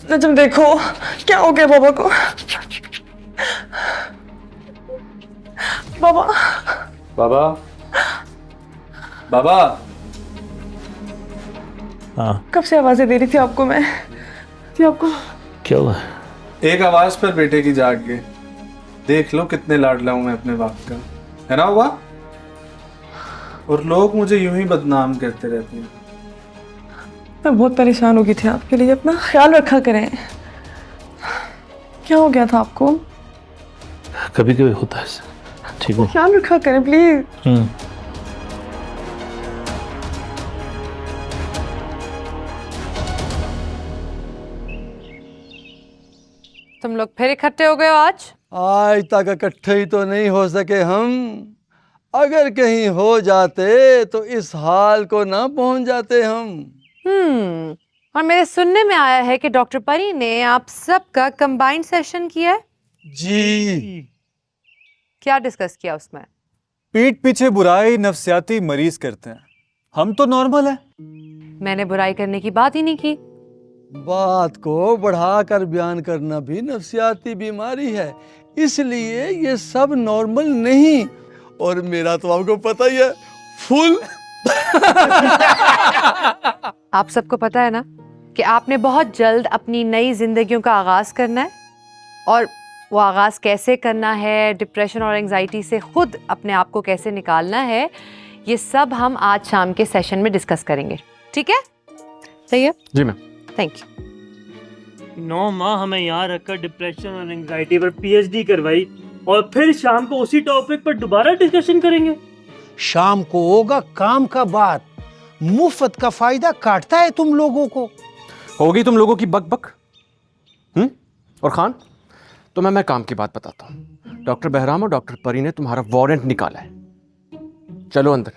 नजम देखो क्या हो गया बाबा को। बाबा बाबा बाबा। हाँ कब से आवाजें दे रही थी आपको मैं, थी आपको। क्या हुआ? एक आवाज पर बेटे की जाग गए। देख लो कितने लाडला हूं मैं अपने बाप का, है ना हुआ? और लोग मुझे यूं ही बदनाम करते रहते हैं। मैं बहुत परेशान हो गई थी आपके लिए, अपना ख्याल रखा करें। क्या हो गया था आपको? कभी कभी होता है ऐसा। ठीक हो? ख्याल रखा करें प्लीज। तुम लोग फिर इकट्ठे हो गए हो आज? आज तक इकट्ठे ही तो नहीं हो सके हम। अगर कहीं हो जाते तो इस हाल को ना पहुंच जाते हम। और मेरे सुनने में आया है कि डॉक्टर परी ने आप सबका कंबाइंड सेशन किया है। जी। क्या डिस्कस किया उसमें? पीठ पीछे बुराई नफ्सियाती मरीज करते हैं, हम तो नॉर्मल है। मैंने बुराई करने की बात ही नहीं की। बात को बढ़ाकर बयान करना भी नफ्सियाती बीमारी है, इसलिए ये सब नॉर्मल नहीं। और मेरा तो आपको पता ही है, फुल। आप सबको पता है ना कि आपने बहुत जल्द अपनी नई जिंदगियों का आगाज करना है, और वो आगाज कैसे करना है, डिप्रेशन और एंजाइटी से खुद अपने आप को कैसे निकालना है, ये सब हम आज शाम के सेशन में डिस्कस करेंगे। ठीक है? सही है? जी मैम। Thank you. 9 माह हमें यहाँ रखकर डिप्रेशन और एंजाइटी पर पीएचडी करवाई, और फिर शाम को उसी टॉपिक पर दोबारा डिस्कशन करेंगे। शाम को होगा काम का बात, मुफ्त का फायदा काटता है तुम लोगों को। होगी तुम लोगों की बक बक। और खान, तो मैं काम की बात बताता हूँ। डॉक्टर बहराम और डॉक्टर परी ने तुम्हारा वारंट निकाला है। चलो अंदर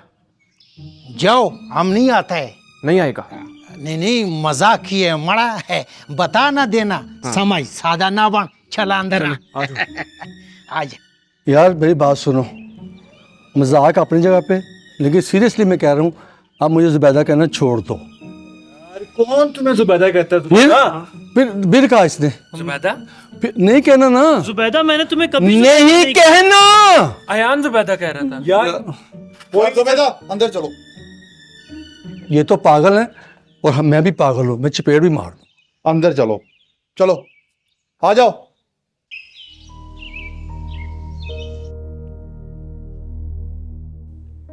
जाओ, हम नहीं आता है। नहीं आएगा? नहीं मजाक ही है, मड़ा है, बता ना देना। हाँ। समझ सादा ना बन, चला अंदर आ। आज यार मेरी बात सुनो, मजाक अपनी जगह पे, लेकिन सीरियसली मैं कह रहा हूँ आप मुझे जुबैदा कहना छोड़ दो। कौन तुम्हें जुबैदा कहता है? फिर कहा इसने जुबैदा? नहीं कहना ना। जुबैदा मैंने तुम्हें कभी नहीं कहना। अयान जुबैदा कह रहा था यार। जुबैदा अंदर चलो। ये तो पागल है और मैं भी पागल हूँ, मैं चपेट भी मार दूं। अंदर चलो, चलो आ जाओ।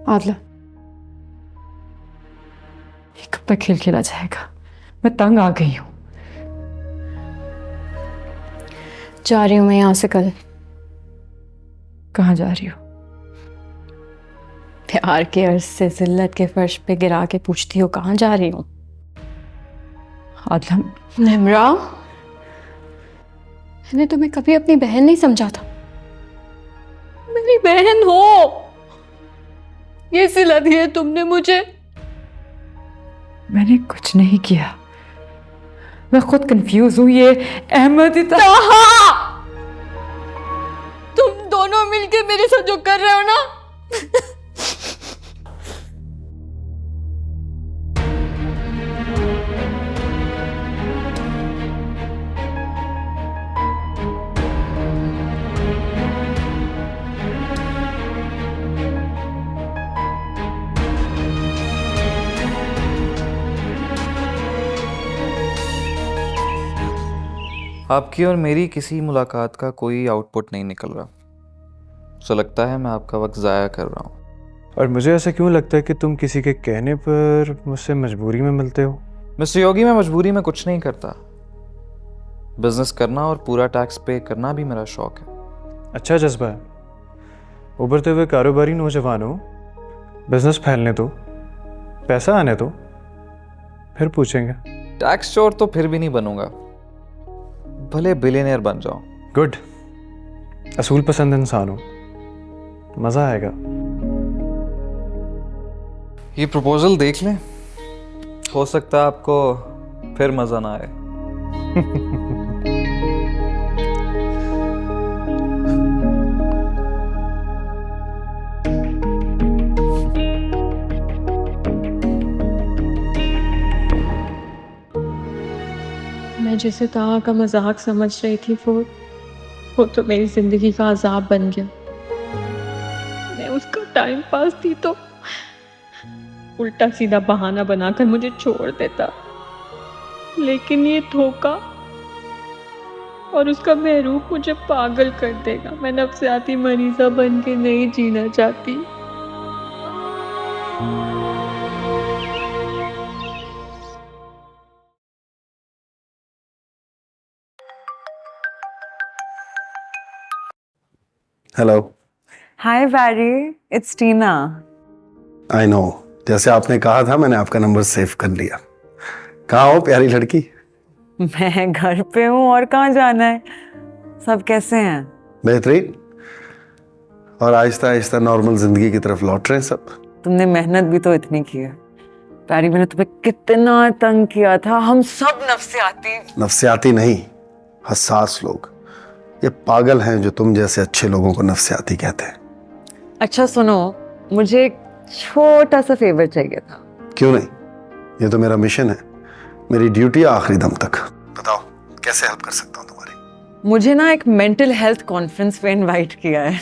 आदला, ये कब तक खेल खेला जाएगा? मैं तंग आ गई हूँ। जा रही हूँ मैं यहाँ से कल। कहाँ जा रही हो? प्यार के अर्ज से जिल्लत के फर्श पे गिरा के पूछती हो कहाँ जा रही हूँ? आदला, निमरा, मैंने तुम्हें कभी अपनी बहन नहीं समझा था। मेरी बहन हो, ये सिला दी है तुमने मुझे। मैंने कुछ नहीं किया, मैं खुद कंफ्यूज हूँ। ये अहमद तुम दोनों मिलके मेरे साथ जो कर रहे हो ना, आपकी और मेरी किसी मुलाकात का कोई आउटपुट नहीं निकल रहा। सो लगता है मैं आपका वक्त ज़ाया कर रहा हूँ। और मुझे ऐसा क्यों लगता है कि तुम किसी के कहने पर मुझसे मजबूरी में मिलते हो? मिस्टर योगी, मैं मजबूरी में कुछ नहीं करता। बिजनेस करना और पूरा टैक्स पे करना भी मेरा शौक है। अच्छा जज्बा है। उभरते हुए कारोबारी नौजवान हो, बिजनेस फैलने दो, पैसा आने दो, फिर पूछेंगे। टैक्स चोर तो फिर भी नहीं बनूंगा, भले बिलियनियर बन जाओ। गुड, असूल पसंद इंसान हो, मजा आएगा। ये प्रपोजल देख लें, हो सकता है आपको फिर मजा ना आए। मैं मुझे से ताहा का मजाक समझ रही थी वो तो मेरी जिंदगी का अजाब बन गया। मैं उसका टाइम पास थी तो उल्टा सीधा बहाना बनाकर मुझे छोड़ देता, लेकिन ये धोखा और उसका महरूप मुझे पागल कर देगा। मैं नफ्सियाती मरीजा बन के नहीं जीना चाहती। Hello. Hi Barry, it's Tina. I know, जैसे आपने कहा था मैंने आपका नंबर सेव कर लिया। कहाँ हो प्यारी लड़की? मैं घर पे हूँ, और कहाँ जाना है। सब कैसे हैं? बेहतरीन। और आहिस्ता आहिस्ता नॉर्मल जिंदगी की तरफ लौट रहे हैं सब। तुमने मेहनत भी तो इतनी की है बैरी, मैंने तुम्हें कितना तंग किया था। हम सब नफ्सियाती नहीं, हसास लोग। ये पागल हैं जो तुम जैसे अच्छे लोगों को नफ्सियाती कहते हैं। अच्छा सुनो, मुझे एक छोटा सा फेवर चाहिए था। क्यों नहीं, ये तो मेरा मिशन है, मेरी ड्यूटी है आखिरी दम तक। बताओ कैसे हेल्प कर सकता हूँ तुम्हारी? मुझे ना एक मेंटल हेल्थ कॉन्फ्रेंस पे इनवाइट किया है।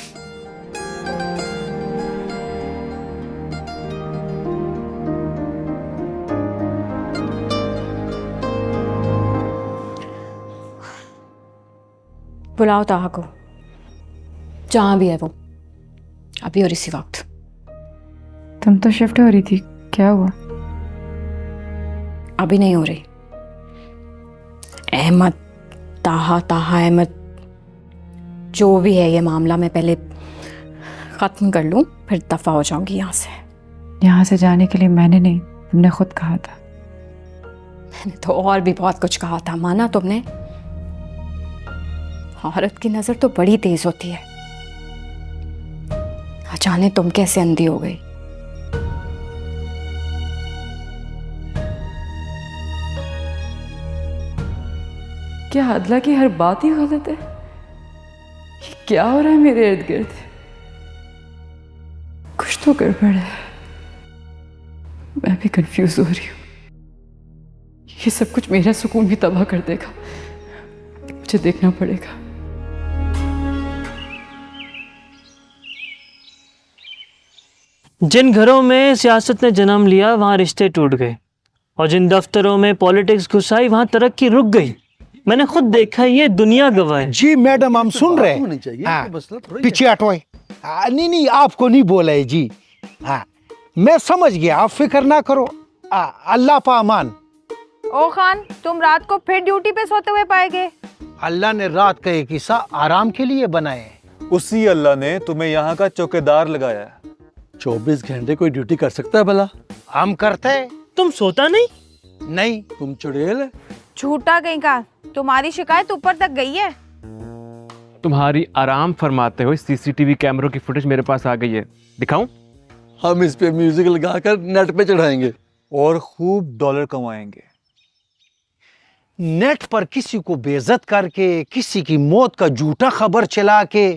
बुलाओ ताहा को, जहां भी है वो, अभी और इसी वक्त। तुम तो शिफ्ट हो रही थी, क्या हुआ? अभी नहीं हो रही। अहमद, ताहा अहमद, जो भी है ये मामला, मैं पहले ख़त्म कर लूँ, फिर दफ़ा हो जाऊंगी यहाँ से। यहाँ से जाने के लिए मैंने नहीं, तुमने खुद कहा था। मैंने तो और भी बहुत कुछ कहा था, माना तुमने? औरत की नज़र तो बड़ी तेज होती है, जाने तुम कैसे अंधी हो गई। क्या अदला की हर बात ही गलत है? ये क्या हो रहा है मेरे इर्द गिर्द? कुछ तो गड़बड़ है, मैं भी कंफ्यूज हो रही हूँ। ये सब कुछ मेरा सुकून भी तबाह कर देगा, मुझे देखना पड़ेगा। जिन घरों में सियासत ने जन्म लिया वहाँ रिश्ते टूट गए, और जिन दफ्तरों में पॉलिटिक्स घुस आई वहाँ तरक्की रुक गई। मैंने खुद देखा, ये दुनिया गवाह है। जी मैडम, हम सुन रहे हैं। पीछे हटवाए। नहीं, आपको नहीं बोला है जी। हाँ, मैं समझ गया, आप फिक्र ना करो। अल्लाह पा अमान। ओ खान, तुम रात को फिर ड्यूटी पे सोते हुए पाएगे। अल्लाह ने रात का एक हिस्सा आराम के लिए बनाया है। उसी अल्लाह ने तुम्हें यहाँ का चौकीदार लगाया है। 24 घंटे कोई ड्यूटी कर सकता है भला? हम करते हैं। तुम सोता नहीं? नहीं। तुम चुड़ैल है। झूठा कहीं का, तुम्हारी शिकायत ऊपर तक गई है। तुम्हारी आराम फरमाते हुए सीसीटीवी कैमरों की फुटेज मेरे पास आ गई है, दिखाऊं? हम इस पे म्यूजिक लगाकर नेट पे चढ़ाएंगे और खूब डॉलर कमाएंगे। नेट पर किसी को बेइज्जत करके, किसी की मौत का झूठा खबर चला के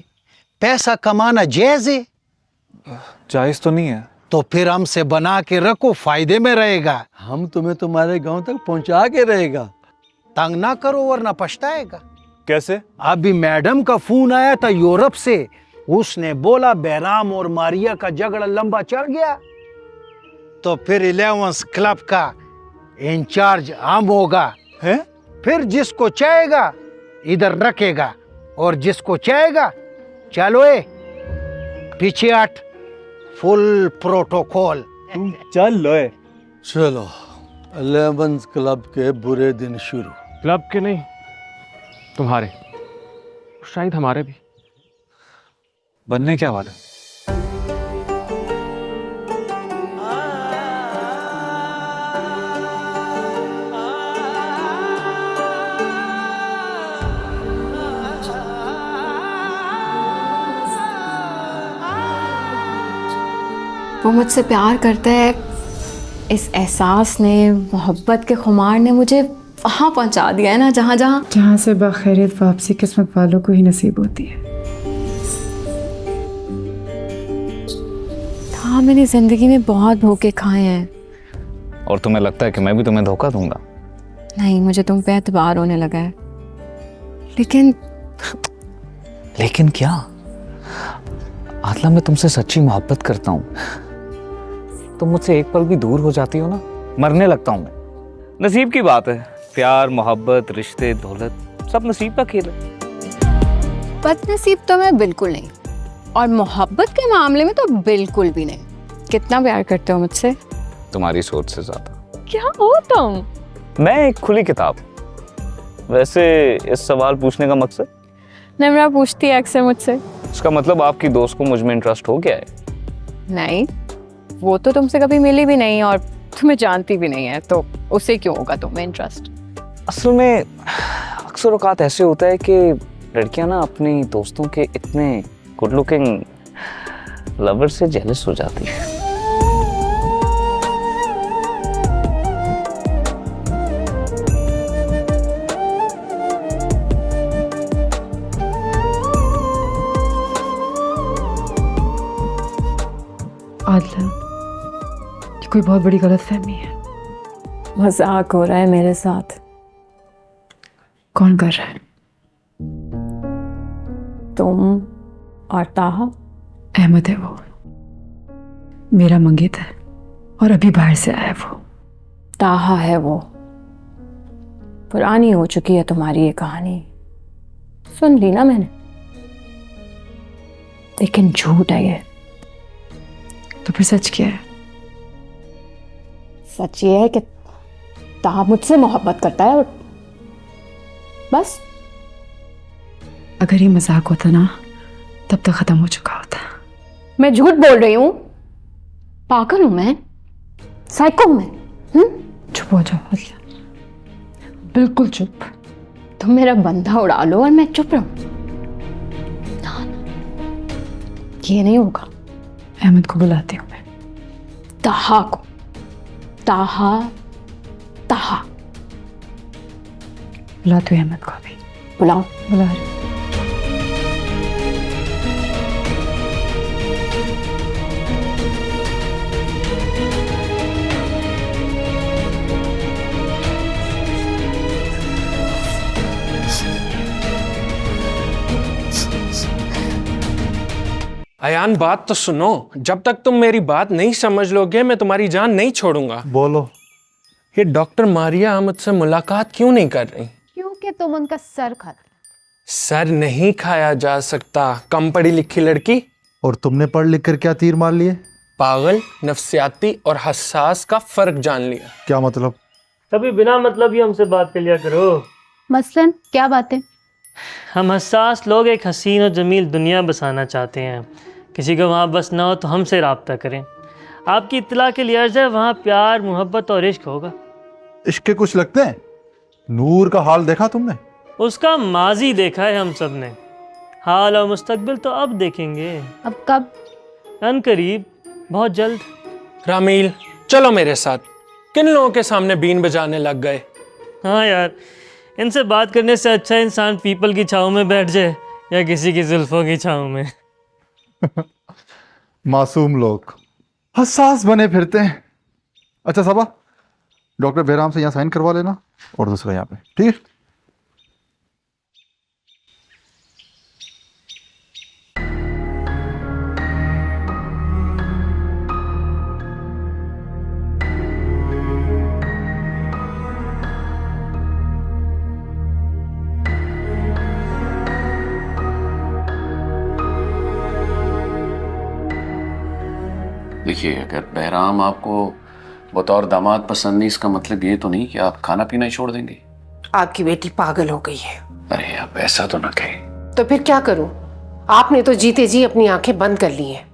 पैसा कमाना जायज है? जायज तो नहीं है। तो फिर हमसे बना के रखो, फायदे में रहेगा। हम तुम्हें तुम्हारे गांव तक पहुंचा के रहेगा। तंग ना करो वरना पछताएगा। कैसे? अभी मैडम का फोन आया था यूरोप से, उसने बोला बहराम और मारिया का झगड़ा लंबा चल गया, तो फिर 11 क्लब का इंचार्ज हम होगा। है? फिर जिसको चाहेगा इधर रखेगा, और जिसको चाहेगा चलो पीछे हट। Full protocol. चल लो। चलो, 11 क्लब के बुरे दिन शुरू। क्लब के नहीं, तुम्हारे, शायद हमारे भी। बनने क्या वाला? वो मुझसे प्यार करता है, इस एहसास ने, मोहब्बत के खुमार ने मुझे वहाँ पहुँचा दिया है ना, जहाँ से बखैरियत वापसी किस्मत वालों को ही नसीब होती है। हाँ, मैंने जिंदगी में बहुत धोखे खाए हैं। और तुम्हें लगता है कि मैं भी तुम्हें धोखा दूंगा? नहीं, मुझे तुम पे एतबार होने लगा है, लेकिन लेकिन क्या? आतला, मैं तुमसे सच्ची मोहब्बत करता हूँ। तुम मुझसे एक पल भी दूर हो जाती हो ना, मरने लगता हूँ मैं। नसीब की बात है, प्यार, मोहब्बत, रिश्ते, दौलत सब नसीब का खेल है। बदनसीब तो मैं बिल्कुल नहीं, और मोहब्बत के मामले में तो बिल्कुल भी नहीं। कितना प्यार करते हो मुझसे? तुम्हारी सोच से ज्यादा। क्या हो तुम? मैं एक खुली किताब। वैसे इस सवाल पूछने का मकसद? निम्रा पूछती है अक्सर मुझसे। इसका मतलब आपकी दोस्त को मुझ में इंटरेस्ट हो गया है? नहीं, वो तो तुमसे कभी मिली भी नहीं और तुम्हें जानती भी नहीं है, तो उसे क्यों होगा तुम्हें इंटरेस्ट? असल में अक्सर औकात ऐसे होता है कि लड़कियां ना अपनी दोस्तों के इतने गुड लुकिंग लवर से जेलस हो जाती है। आदला, ये कोई बहुत बड़ी गलतफहमी है। मजाक हो रहा है मेरे साथ। कौन कर रहा है? तुम और ताहा। अहमद है वो, मेरा मंगेतर है और अभी बाहर से आया है वो। ताहा है वो। पुरानी हो चुकी है तुम्हारी ये कहानी, सुन ली ना मैंने, लेकिन झूठ है ये। तो फिर सच क्या है? सच ये है कि ताहा मुझसे मोहब्बत करता है और बस। अगर ये मजाक होता ना तब तक खत्म हो चुका होता। मैं झूठ बोल रही हूँ? पागल हूं मैं? साइको हूं मैं? चुप हो जाओ आदला, बिल्कुल चुप। तुम मेरा बंधा उड़ा लो और मैं चुप रहूं? ना, ये नहीं होगा। अहमद को बुलाती हूँ मैं। ताहा को। ताहा ताहा बुलाती हूँ अहमद को अभी। बुलाओ। बुला रही। अयान, बात तो सुनो। जब तक तुम मेरी बात नहीं समझ लोगे मैं तुम्हारी जान नहीं छोड़ूंगा। बोलो। ये डॉक्टर मारिया मुझसे मुलाकात क्यों नहीं कर रही? क्योंकि तुम उनका सर खाते। सर नहीं खाया जा सकता, कम पढ़ी लिखी लड़की। और तुमने पढ़ लिख कर क्या तीर मार लिए? पागल, नफ्सियाती और हसास का फर्क जान लिया। क्या मतलब? कभी बिना मतलब ही हमसे बात कर लिया करो। मसलन क्या बातें? हम हसास लोग एक हसीन और जमील दुनिया बसाना चाहते हैं। किसी को वहाँ बसना हो तो हमसे रब्ता करें। आपकी इत्तला के लिए अर्ज़ है, वहाँ प्यार, मोहब्बत और इश्क होगा। इश्क के कुछ लगते हैं? नूर का हाल देखा तुमने? उसका माजी देखा है हम सब ने, हाल और मुस्तकबिल तो अब देखेंगे। अब कब? अनकरीब, बहुत जल्द। रामील, चलो मेरे साथ। किन लोगों के सामने बीन बजाने लग गए? हाँ यार, इनसे बात करने से अच्छा इंसान पीपल की छाँव में बैठ जाए या किसी की जुल्फों की छाँव में। मासूम लोग हसास बने फिरते हैं। अच्छा सबा, डॉक्टर बेहराम से यहाँ साइन करवा लेना और दूसरा यहाँ पे, ठीक है? देखिए, अगर बहराम आपको बतौर दामाद पसंद नहीं, इसका मतलब ये तो नहीं कि आप खाना पीना ही छोड़ देंगे। आपकी बेटी पागल हो गई है। अरे आप ऐसा तो ना कहें। तो फिर क्या करूं? आपने तो जीते जी अपनी आंखें बंद कर ली हैं।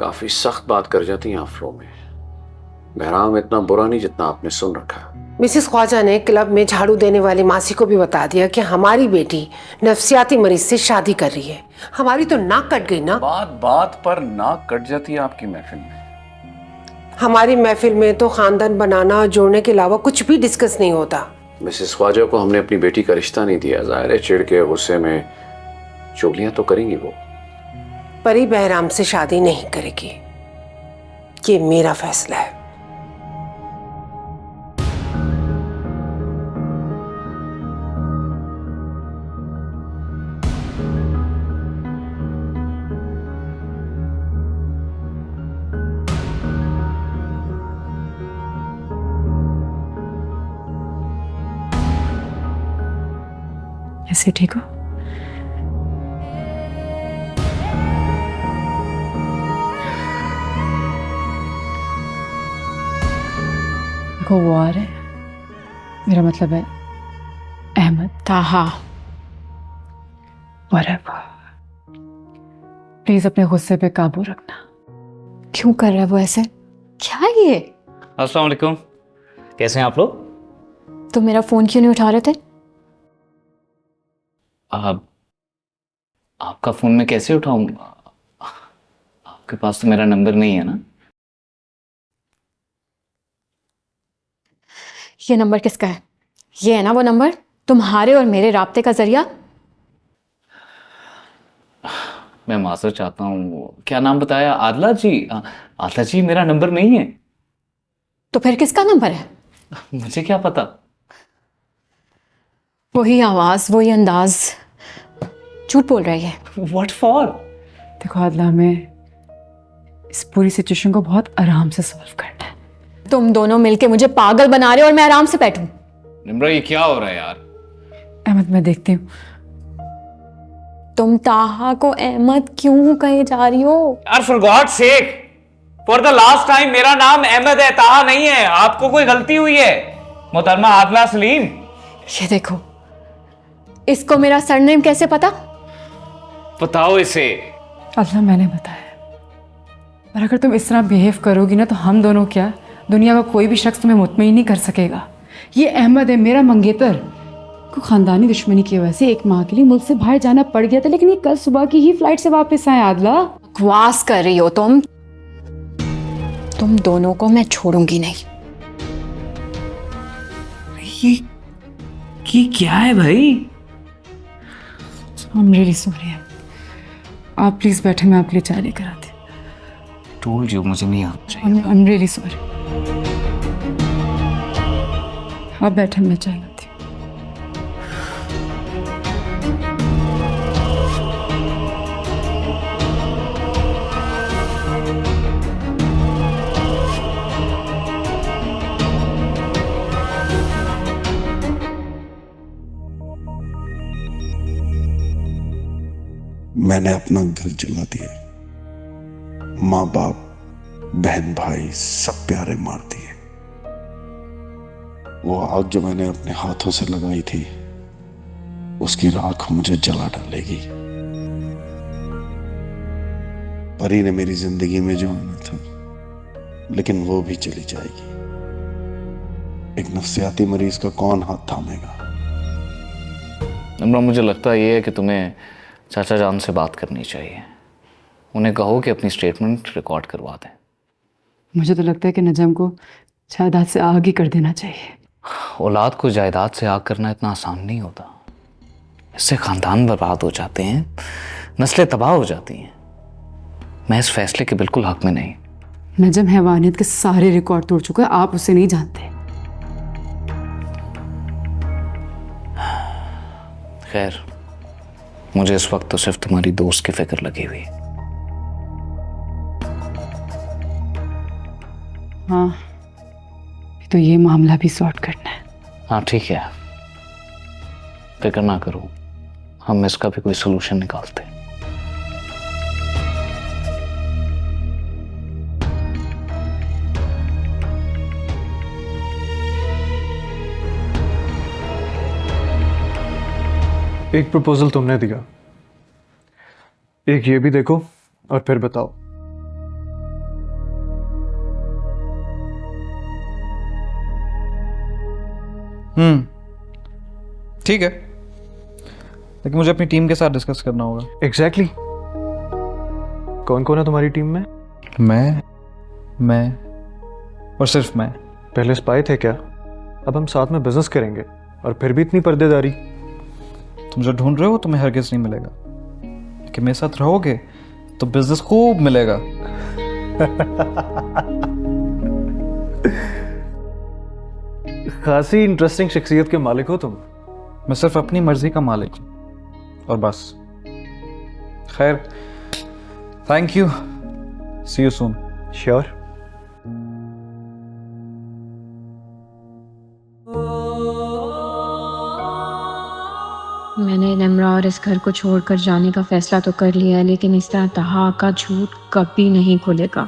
काफी सख्त बात कर जाती हैं आप फ्लो में। बहराम इतना बुरा नहीं जितना आपने सुन रखा। मिसेस ख्वाजा ने क्लब में झाड़ू देने वाली मासी को भी बता दिया कि हमारी बेटी नफ्सियाती मरीज से शादी कर रही है। हमारी तो नाक कट गई ना। बात बात पर नाक कट जाती है आपकी महफिल में। हमारी महफिल में तो खानदान बनाना और जोड़ने के अलावा कुछ भी डिस्कस नहीं होता। मिसेस ख्वाजा को हमने अपनी बेटी का रिश्ता नहीं दिया। जाहिर है चिढ़ के गुस्से में चुगलियां तो करेंगी वो। परी बहराम से शादी नहीं करेगी, ये मेरा फैसला है। कैसे ठीक हो? देखो वो आ रहे, मेरा मतलब है अहमद, ताहा। whatever. प्लीज अपने गुस्से पे काबू रखना। क्यों कर रहा है वो ऐसे? क्या है ये? अस्सलाम वालेकुम, कैसे हैं आप लोग? तुम मेरा फोन क्यों नहीं उठा रहे थे? आपका फोन मैं कैसे उठाऊं? आपके पास तो मेरा नंबर नहीं है ना। ये नंबर किसका है? ये है ना वो नंबर, तुम्हारे और मेरे राब्ते का जरिया। मैं माजर चाहता हूँ, क्या नाम बताया? आदला जी। आदला जी, मेरा नंबर नहीं है। तो फिर किसका नंबर है? मुझे क्या पता। वही आवाज, वही अंदाज, झूठ बोल रही है। What for? देखो आदला, हमें इस पूरी सिचुएशन को बहुत आराम से सॉल्व करना है। तुम दोनों मिलके मुझे पागल बना रहे हो और मैं आराम से बैठूं। निम्रा, ये क्या हो रहा है यार? अहमद, मैं देखती हूँ। तुम ताहा को अहमद क्यों कहे जा रही हो? यार for God sake, for the last time, मेरा नाम अहमद है, ताहा नहीं है। आपको कोई गलती हुई है मोहतरमा आदला सलीम। ये देखो, इसको मेरा सरनेम कैसे पता? बताओ इसे। अल्लाह, मैंने बताया। और अगर तुम इस तरह बिहेव करोगी ना तो हम दोनों क्या, दुनिया का कोई भी शख्स तुम्हें मुतमईन नहीं कर सकेगा। ये अहमद है, मेरा मंगेतर। को खानदानी दुश्मनी की वजह से एक माह के लिए मुल्क से बाहर जाना पड़ गया था, लेकिन ये कल सुबह की ही फ्लाइट से वापस आए। आदला, बकवास कर रही हो तुम दोनों को मैं छोड़ूंगी नहीं। ये क्या है भाई? I'm really sorry। आप प्लीज बैठे, मैं आपके लिए चाय लेकर आती हूँ। टोल्ड यू, मुझे नहीं आना चाहिए। I'm really sorry। आप बैठे, मैं चाय लाती हूँ। मैंने अपना घर जला दिया, माँ बाप, बहन भाई सब प्यारे मार दिए। वो आग जो मैंने अपने हाथों से लगाई थी, उसकी राख मुझे जला डालेगी। परी ने मेरी जिंदगी में जो आना था, लेकिन वो भी चली जाएगी। एक नफ्सियाती मरीज का कौन हाथ थामेगा? निम्रा, मुझे लगता है ये है कि तुम्हें चाचा जान से बात करनी चाहिए। उन्हें कहो कि अपनी स्टेटमेंट रिकॉर्ड करवा दें। मुझे तो लगता है कि नजम को जायदाद से आग ही कर देना चाहिए। औलाद को जायदाद से आग करना इतना आसान नहीं होता। इससे खानदान बर्बाद हो जाते हैं, नस्लें तबाह हो जाती हैं। मैं इस फैसले के बिल्कुल हक में नहीं। नजम हैवानियत के सारे रिकॉर्ड तोड़ चुका है, आप उसे नहीं जानते। खैर, मुझे इस वक्त तो सिर्फ तुम्हारी दोस्त की फिक्र लगी हुई। हाँ, तो ये मामला भी सॉर्ट करना है। हाँ ठीक है, फिक्र ना करो, हम इसका भी कोई सोल्यूशन निकालते हैं। एक प्रपोजल तुमने दिया, एक ये भी देखो और फिर बताओ। ठीक है, लेकिन मुझे अपनी टीम के साथ डिस्कस करना होगा। एग्जैक्टली कौन कौन है तुम्हारी टीम में? मैं और सिर्फ मैं। पहले स्पाई थे क्या? अब हम साथ में बिजनेस करेंगे और फिर भी इतनी पर्देदारी। तुम जो ढूंढ रहे हो तुम्हें हरगिज नहीं मिलेगा, कि मेरे साथ रहोगे तो बिजनेस खूब मिलेगा। खासी इंटरेस्टिंग शख्सियत के मालिक हो तुम। मैं सिर्फ अपनी मर्जी का मालिक हूं और बस। खैर, thank you, see you soon. Sure. मैंने निम्रा और इस घर को छोड़कर जाने का फैसला तो कर लिया है, लेकिन इस तरह तहा का झूठ कभी नहीं खुलेगा।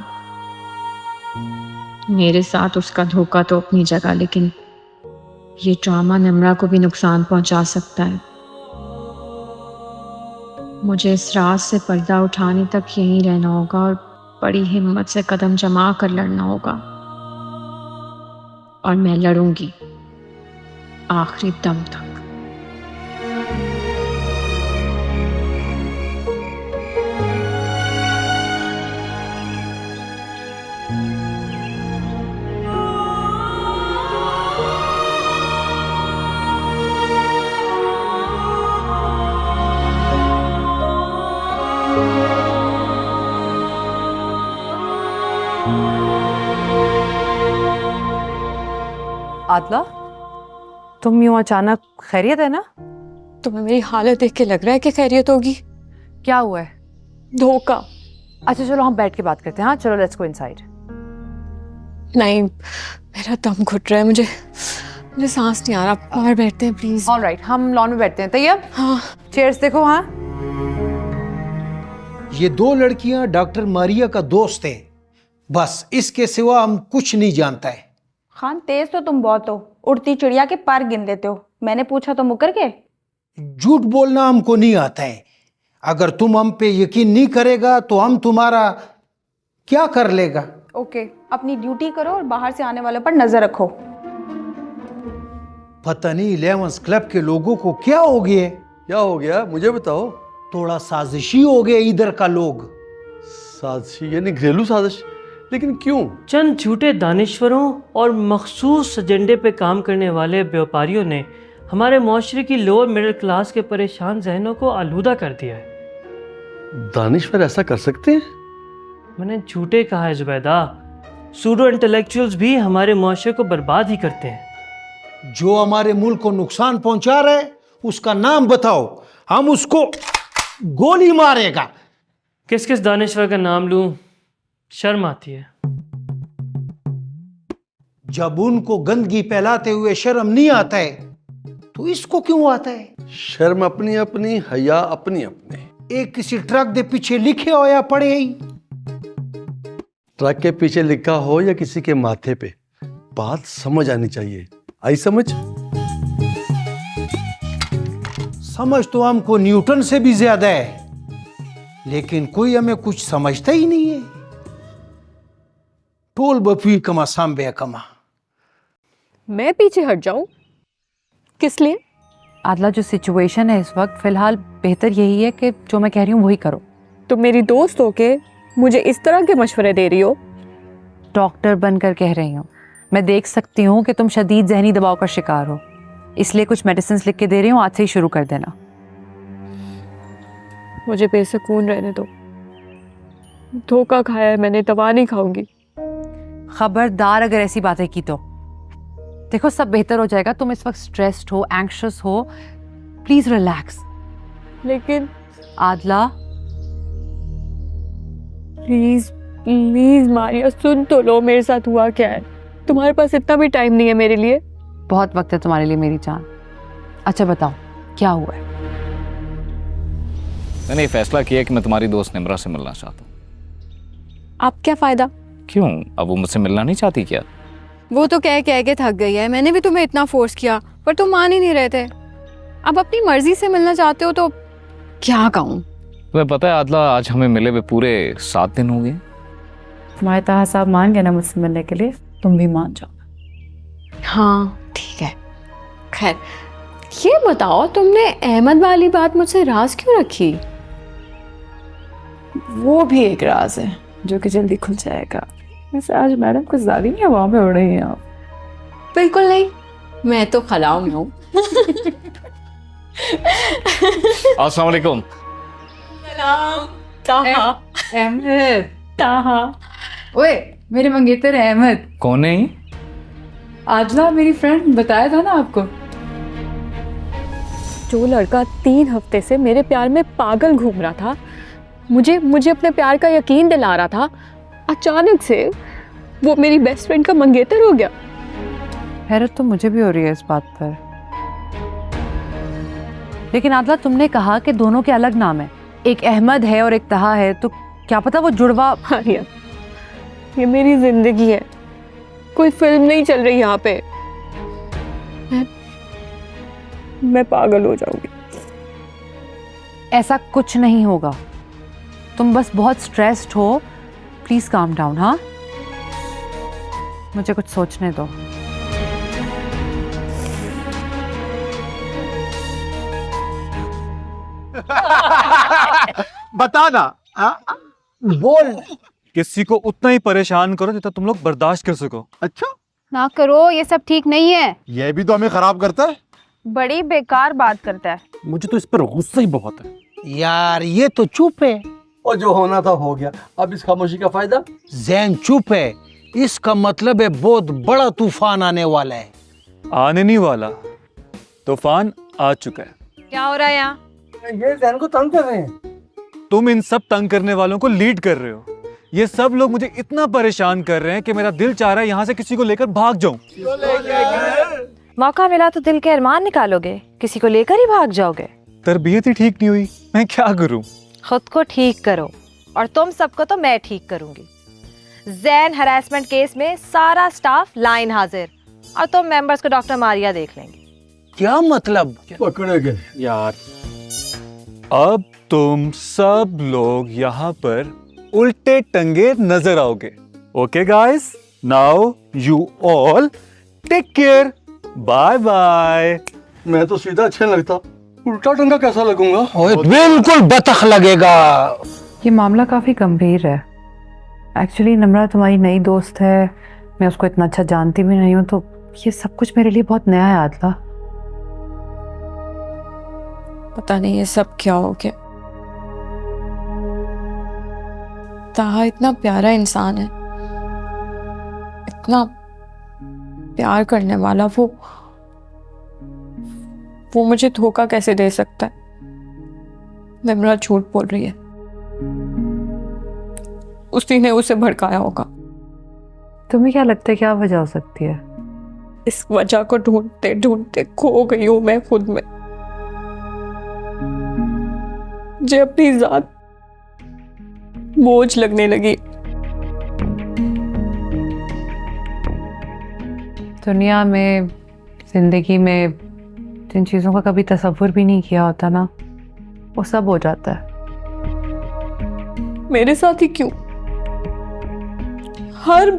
मेरे साथ उसका धोखा तो अपनी जगह, लेकिन ये ड्रामा निम्रा को भी नुकसान पहुंचा सकता है। मुझे इस राज से पर्दा उठाने तक यहीं रहना होगा और बड़ी हिम्मत से कदम जमा कर लड़ना होगा, और मैं लड़ूंगी आखिरी दम तक। आदला, तुम यूं अचानक, खैरियत है ना? तुम्हें मेरी हालत देख के लग रहा है कि खैरियत होगी? क्या हुआ है? धोखा। अच्छा चलो हम बैठ के बात करते हैं। हाँ चलो, लेट्स गो इनसाइड। नहीं, मेरा दम घुट रहा है, मुझे सांस नहीं आ रहा। बाहर बैठते हैं प्लीज। ऑलराइट, हम लॉन में बैठते हैं। तैयब? हाँ। चेयर्स देखो। हाँ, ये दो लड़कियां डॉक्टर मारिया का दोस्त है, बस इसके सिवा हम कुछ नहीं जानता है। खान, तेज तो तुम बहुत हो, उड़ती चिड़िया के पर गिन लेते हो। मैंने पूछा तो मुकर के। झूठ बोलना हमको नहीं आता है। अगर तुम हम पे यकीन नहीं करेगा तो हम तुम्हारा क्या कर लेगा। ओके, अपनी ड्यूटी करो और बाहर से आने वालों पर नजर रखो। पता नहीं 11 क्लब के लोगों को क्या हो गया। क्या हो गया मुझे बताओ। थोड़ा साजिशी हो गया इधर का लोग। साजिशी यानी घरेलू साजिश? लेकिन क्यों? चंद झूठे दानिश्वरों और मखसूस एजेंडे पे काम करने वाले व्यापारियों ने हमारे माशरे की लोअर मिडिल क्लास के परेशान जहनों को आलूदा कर दिया है। दानिश्वर ऐसा कर सकते हैं? मैंने झूठे कहा है जुबैदा। सूडो इंटेलेक्चुअल्स भी हमारे माशरे को बर्बाद ही करते हैं। जो हमारे मुल्क को नुकसान पहुंचा रहे उसका नाम बताओ, हम उसको गोली मारेगा। किस किस दानिश्वर का नाम लूं? शर्म आती है। जब उनको गंदगी फैलाते हुए शर्म नहीं आता है तो इसको क्यों आता है? शर्म अपनी अपनी, हया अपनी अपनी। एक किसी ट्रक के पीछे लिखे हो या पढ़े ही? ट्रक के पीछे लिखा हो या किसी के माथे पे, बात समझ आनी चाहिए। आई समझ? समझ तो हमको न्यूटन से भी ज्यादा है, लेकिन कोई हमें कुछ समझता ही नहीं है। टोल बफी कमा सांबे कमा। मैं पीछे हट जाऊं? किस लिए? आदला, जो सिचुएशन है इस वक्त, फिलहाल बेहतर यही है कि जो मैं कह रही हूँ वही करो। तुम मेरी दोस्त हो के मुझे इस तरह के मशवरे दे रही हो? डॉक्टर बनकर कह रही हूँ। मैं देख सकती हूँ कि तुम शदीद जहनी दबाव का शिकार हो, इसलिए कुछ मेडिसिन लिख के दे रही हूँ। आज से ही शुरू कर देना। मुझे बेसुकून रहने दो। धोखा खाया है मैंने, दवा नहीं खाऊंगी। खबरदार अगर ऐसी बातें की तो। देखो, सब बेहतर हो जाएगा। तुम इस वक्त स्ट्रेस्ड हो, एंग्शियस हो, प्लीज रिलैक्स। लेकिन आदला, प्लीज प्लीज मारिया, सुन तो लो मेरे साथ हुआ क्या है। तुम्हारे पास इतना भी टाइम नहीं है मेरे लिए? बहुत वक्त है तुम्हारे लिए मेरी जान। अच्छा बताओ क्या हुआ है? मैंने ये फैसला किया कि मैं तुम्हारी दोस्त निम्रा से मिलना चाहता हूँ। आप क्या फायदा? क्यों, अब वो मुझसे मिलना नहीं चाहती क्या? वो तो कह के थक गई है। मैंने भी तुम्हें इतना फोर्स किया पर तुम मान ही नहीं रहे थे। अब अपनी मर्जी से मिलना चाहते हो तो क्या कहूँ। तुम्हें पता है आदला, आज हमें मिले हुए पूरे 7 दिन हो गए। तुम्हारे ताहा साहब मान गए ना मुझसे मिलने के लिए, तुम भी मान जाओ। हाँ ठीक है। खैर ये बताओ, तुमने अहमद वाली बात मुझसे राज क्यों रखी? वो भी एक राज है जो कि जल्दी खुल जाएगा। वैसे आज मैडम कुछ ज्यादा नहीं हवा में उड़ रही हैं आप। बिल्कुल नहीं, मैं तो खलाओ में हूँ। अस्सलाम वालेकुम। अहमद, ताहा। ओए मेरे मंगेतर अहमद। कौन है ये? आदला मेरी फ्रेंड, बताया था ना आपको। जो लड़का 3 हफ्ते से मेरे प्यार में पागल घूम रहा था, मुझे अपने प्यार का यकीन दिला रहा था, अचानक से वो मेरी बेस्ट फ्रेंड का मंगेतर हो गया। हैरत तो मुझे भी हो रही है इस बात पर। लेकिन आदला तुमने कहा कि दोनों के अलग नाम है, एक अहमद है और एक तहा है, तो क्या पता वो जुड़वा। आर्या, ये मेरी जिंदगी है, कोई फिल्म नहीं चल रही यहाँ पे। मैं पागल हो जाऊंगी। ऐसा कुछ नहीं होगा, तुम बस बहुत स्ट्रेस्ड हो। Please calm down. हाँ, मुझे कुछ सोचने दो। बता ना। बोल। किसी को उतना ही परेशान करो जितना तुम लोग बर्दाश्त कर सको। अच्छा, ना करो, ये सब ठीक नहीं है। ये भी तो हमें खराब करता है। बड़ी बेकार बात करता है। मुझे तो इस पर गुस्सा ही बहुत है। यार ये तो चुप है। और जो होना था हो गया, अब इस खामोशी का फायदा। जैन चुप है, इसका मतलब है बहुत बड़ा तूफान आने वाला है। आने नहीं वाला, तूफान आ चुका है। क्या हो रहा है यहाँ? ये जैन को तंग कर रहे हैं। तुम इन सब तंग करने वालों को लीड कर रहे हो। ये सब लोग मुझे इतना परेशान कर रहे हैं कि मेरा दिल चाह रहा है यहाँ से किसी को लेकर भाग जाऊं। मौका मिला तो दिल के अरमान निकालोगे, किसी को लेकर ही भाग जाओगे। तरबियत ही ठीक नहीं हुई, मैं क्या करूं? खुद को ठीक करो, और तुम सबको तो मैं ठीक करूंगी। जैन हरासमेंट केस में सारा स्टाफ लाइन हाजिर, और तुम मेंबर्स को डॉक्टर मारिया देख लेंगे। क्या मतलब? पकड़े गए यार। अब तुम सब लोग यहाँ पर उल्टे टंगे नजर आओगे। Okay guys, now you all take care, bye bye. मैं तो सीधा अच्छा लगता, उल्टा टंगा कैसा लगूंगा? बिल्कुल बतख लगेगा। ये मामला काफ़ी गंभीर है। एक्चुअली नम्रा तुम्हारी नई दोस्त है, मैं उसको इतना अच्छा जानती भी नहीं हूँ, तो ये सब कुछ मेरे लिए बहुत नया है आदला। पता नहीं ये सब क्या हो गया। ताहा इतना प्यारा इंसान है, इतना प्यार करने वाला, वो मुझे धोखा कैसे दे सकता है? निम्रा झूठ बोल रही है, उसी ने उसे भड़काया होगा। तुम्हें क्या लगता है क्या वजह हो सकती है? इस वजह को ढूंढते ढूंढते खो गई हूं मैं खुद में। मुझे अपनी जात बोझ लगने लगी। दुनिया में, जिंदगी में जिन चीज़ों का कभी तसव्वुर भी नहीं किया होता ना, वो सब हो जाता है। मेरे साथ ही क्यों? हर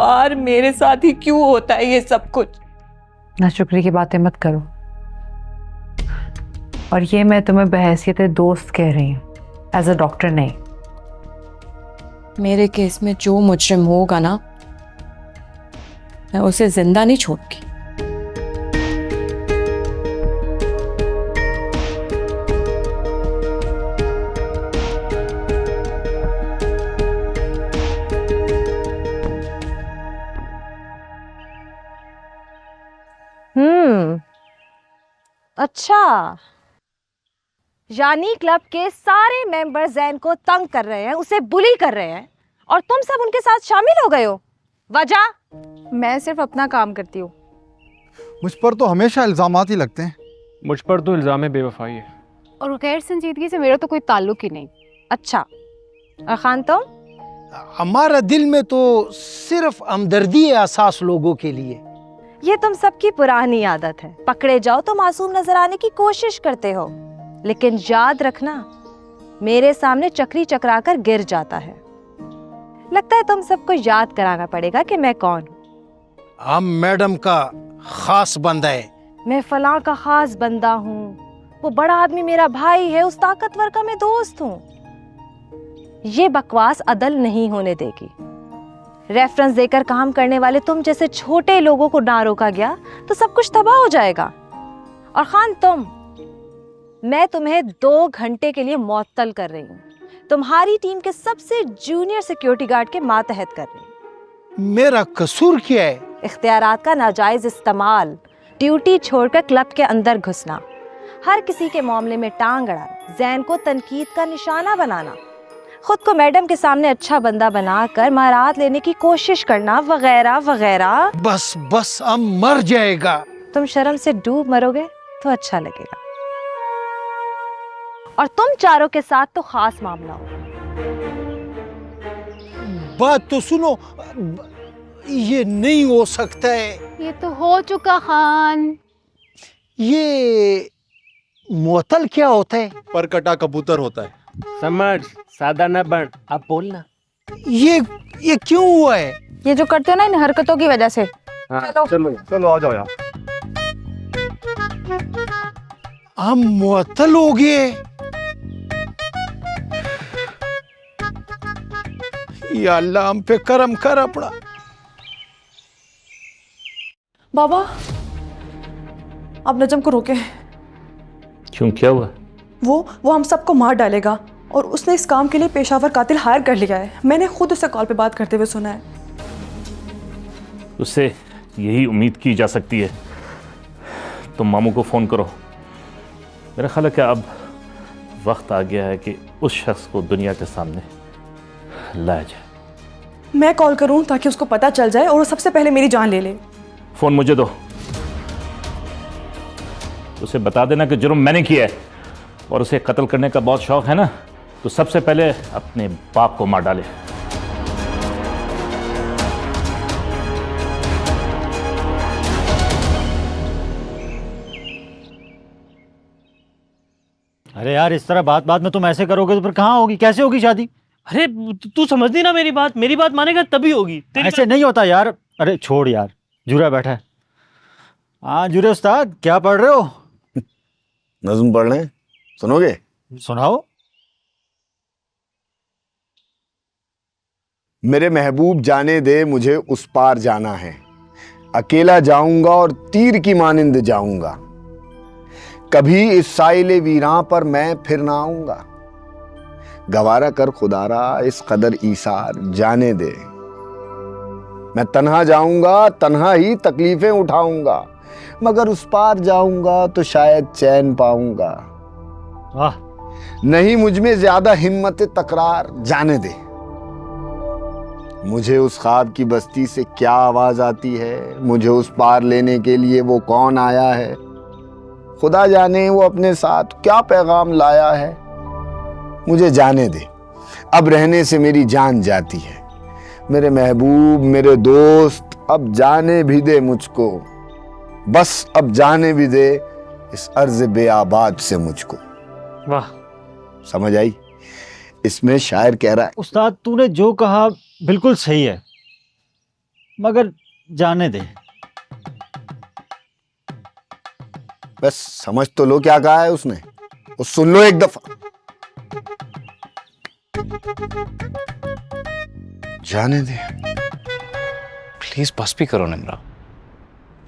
बार मेरे साथ ही क्यों होता है ये सब कुछ? नाशुक्री की बातें मत करो, और ये मैं तुम्हें बहैसियत दोस्त कह रही हूँ, एज अ डॉक्टर नहीं। मेरे केस में जो मुजरिम होगा ना, मैं उसे जिंदा नहीं छोड़ूंगी। अच्छा, यानी क्लब के सारे मेंबर जैन को तंग कर रहे हैं, उसे बुली कर रहे हैं, और तुम सब उनके साथ शामिल हो गए हो। वजह? मैं सिर्फ अपना काम करती हूँ। मुझ पर तो हमेशा इल्जामात ही लगते हैं। मुझ पर तो इल्जाम बेवफाई है। और गैर संजीदगी से मेरा तो कोई ताल्लुक ही नहीं। अच्छा, और खान तुम? हमारा दिल में तो सिर्फ हमदर्दी है एहसास लोगों के लिए। ये तुम सबकी पुरानी आदत है, पकड़े जाओ तो मासूम नजर आने की कोशिश करते हो, लेकिन याद रखना मेरे सामने चक्री चकराकर गिर जाता है। लगता है तुम सबको याद कराना पड़ेगा कि मैं कौन हूँ। हम मैडम का खास बंदा है। मैं फलां का खास बंदा हूँ, वो बड़ा आदमी मेरा भाई है, उस ताकतवर का मैं दोस्त हूँ। ये बकवास अदल नहीं होने देगी। रेफरेंस देकर काम करने वाले तुम जैसे छोटे लोगों को ना रोका गया तो सब कुछ तबाह हो जाएगा। और खान मैं तुम्हें 2 घंटे के लिए मुअत्तल कर रही हूँ, तुम्हारी टीम के सबसे जूनियर सिक्योरिटी गार्ड के मातहत कर रही हूँ। मेरा कसूर क्या है? इख्तियारात का नाजायज इस्तेमाल, ड्यूटी छोड़कर क्लब के अंदर घुसना, हर किसी के मामले में टांग अड़ाना, जैन को तनकीद का निशाना बनाना, खुद को मैडम के सामने अच्छा बंदा बनाकर महारात लेने की कोशिश करना, वगैरह वगैरह। बस हम मर जाएगा। तुम शर्म से डूब मरोगे तो अच्छा लगेगा। और तुम चारों के साथ तो खास मामला हो। बात तो सुनो, ये नहीं हो सकता है। ये तो हो चुका खान। ये मुअत्तल क्या होता है? पर कटा कबूतर होता है। समझ, सादा न बन, अब बोलना। ये क्यों हुआ है? ये जो करते हो ना इन हरकतों की वजह से। चलो चलो आ जाओ यार। हम मुअत्तल हो गए। या अल्लाह हम पे करम कर अपना। बाबा, आप नजम को रोके। क्यों, क्या हुआ? वो हम सबको मार डालेगा और उसने इस काम के लिए पेशावर कातिल हायर कर लिया है। मैंने खुद उससे कॉल पे बात करते हुए सुना है। उससे यही उम्मीद की जा सकती है। तुम मामू को फ़ोन करो। मेरा ख्याल है कि अब वक्त आ गया है कि उस शख्स को दुनिया के सामने लाया जाए। मैं कॉल करूं ताकि उसको पता चल जाए और वो सबसे पहले मेरी जान ले ले। फ़ोन मुझे दो। उसे बता देना कि जुर्म मैंने किया है और उसे कत्ल करने का बहुत शौक है ना, तो सबसे पहले अपने बाप को मार डाले। अरे यार, इस तरह बात बात में तुम ऐसे करोगे तो फिर कहाँ होगी, कैसे होगी शादी? अरे तू समझ नहीं ना मेरी बात मानेगा तभी होगी। ऐसे नहीं होता यार। अरे छोड़ यार, जुरा बैठा है। हाँ जुरे उस्ताद, क्या पढ़ रहे हो? नज़्म पढ़ लें, सुनोगे? सुनाओ। मेरे महबूब जाने दे मुझे उस पार जाना है, अकेला जाऊंगा और तीर की मानिंद जाऊंगा, कभी इस साइले वीरां पर मैं फिर ना आऊंगा, गवारा कर खुदारा इस कदर ईसार जाने दे, मैं तन्हा जाऊंगा, तन्हा ही तकलीफें उठाऊंगा, मगर उस पार जाऊंगा तो शायद चैन पाऊंगा। वाह। नहीं मुझ में ज्यादा हिम्मत तकरार जाने दे, मुझे उस ख्वाब की बस्ती से क्या आवाज आती है, मुझे उस पार लेने के लिए वो कौन आया है, खुदा जाने वो अपने साथ क्या पैगाम लाया है, मुझे जाने दे, अब रहने से मेरी जान जाती है, मेरे महबूब मेरे दोस्त अब जाने भी दे मुझको, बस अब जाने भी दे इस अर्ज़ बेआबाद से मुझको। वाह, समझ आई? इसमें शायर कह रहा है, उस्ताद तूने जो कहा बिल्कुल सही है, मगर जाने दे। बस समझ तो लो क्या कहा है उसने, वो सुन लो एक दफा। जाने दे। प्लीज बस भी करो निम्रा,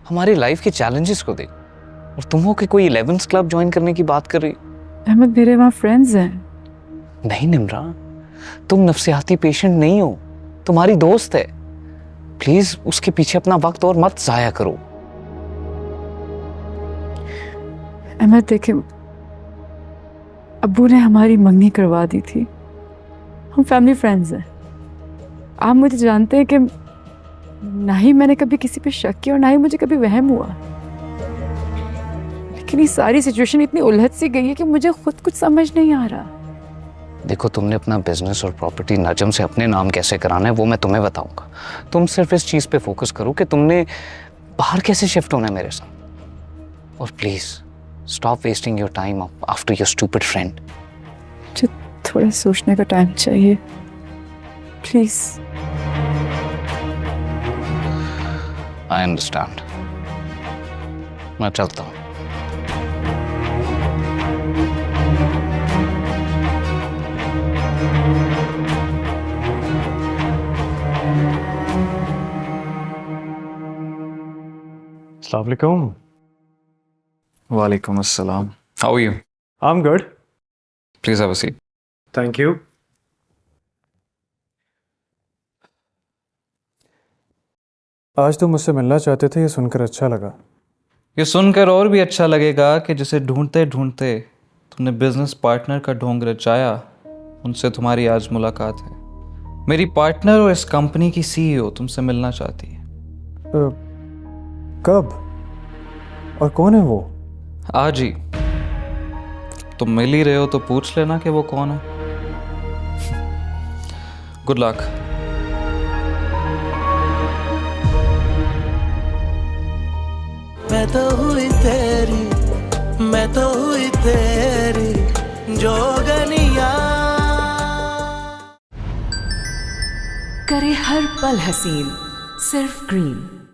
हमारी लाइफ के चैलेंजेस को देख, और तुम हो कि कोई 11th क्लब ज्वाइन करने की बात कर रही। अहमद मेरे वहाँ फ्रेंड्स हैं। नहीं निम्रा, तुम नफ्सियाती पेशेंट नहीं हो, तुम्हारी दोस्त है। प्लीज उसके पीछे अपना वक्त और मत जाया करो। अहमद देखे, अब्बू ने हमारी मंगनी करवा दी थी, हम फैमिली फ्रेंड्स हैं। आप मुझे जानते हैं कि ना ही मैंने कभी किसी पे शक किया और ना ही मुझे कभी वहम हुआ, लेकिन ये सारी सिचुएशन इतनी उलझ सी गई है कि मुझे खुद कुछ समझ नहीं आ रहा। देखो, तुमने अपना बिजनेस और प्रॉपर्टी नजम से अपने नाम कैसे कराना है वो मैं तुम्हें बताऊंगा। तुम सिर्फ इस चीज पे फोकस करो कि तुमने बाहर कैसे शिफ्ट होना है मेरे साथ, और please stop wasting your time after your stupid friend. मुझे थोड़ा सोचने का टाइम चाहिए, प्लीज। आई अंडरस्टैंड, मैं चलता हूँ। Assalamu alaikum. Walaikum assalam. How are you? I'm good. Please have a seat. Thank you. आज तुम मुझसे मिलना चाहते थे, ये सुनकर अच्छा लगा। ये सुनकर और भी अच्छा लगेगा कि जिसे ढूंढते ढूंढते तुमने बिजनेस पार्टनर का ढोंग रचाया, उनसे तुम्हारी आज मुलाकात है। मेरी पार्टनर और इस कंपनी की सीईओ तुमसे मिलना चाहती है। कब और कौन है वो? आज ही। तुम मिल ही रहे हो तो पूछ लेना कि वो कौन है। Good luck. मैं तो हुई तेरी जोगनिया। करे हर पल हसीन सिर्फ ग्रीन।